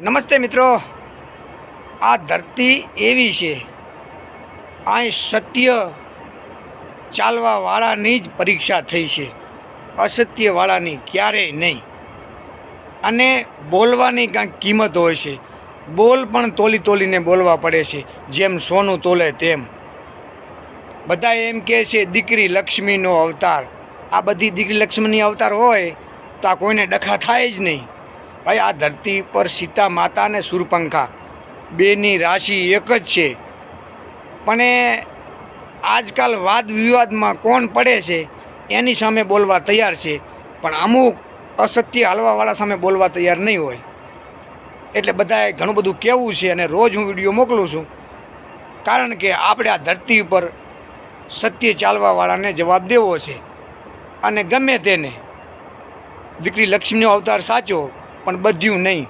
નમસ્તે મિત્રો, આ ધરતી એવી છે, અહીં સત્ય ચાલવાવાળાની જ પરીક્ષા થઈ છે, અસત્યવાળાની ક્યારેય નહીં. અને બોલવાની કાંઈક કિંમત હોય છે. બોલ પણ તોલી તોલીને બોલવા પડે છે, જેમ સોનું તોલે તેમ. બધા એમ કહે છે દીકરી લક્ષ્મીનો અવતાર. આ બધી દીકરી લક્ષ્મીની અવતાર હોય તો આ કોઈને ડખા થાય જ નહીં. ભાઈ, આ ધરતી પર સીતા માતા અને સુરપંખા બેની રાશિ એક જ છે. પણ એ આજકાલ વાદ વિવાદમાં કોણ પડે છે એની સામે બોલવા તૈયાર છે, પણ અમુક અસત્ય હાલવાવાળા સામે બોલવા તૈયાર નહીં હોય. એટલે બધાએ ઘણું બધું કહેવું છે અને રોજ હું વિડીયો મોકલું છું, કારણ કે આપણે આ ધરતી ઉપર સત્ય ચાલવાવાળાને જવાબ દેવો છે. અને ગમે તેને દીકરી લક્ષ્મીનો અવતાર સાચો, પણ બધ્યું નહીં.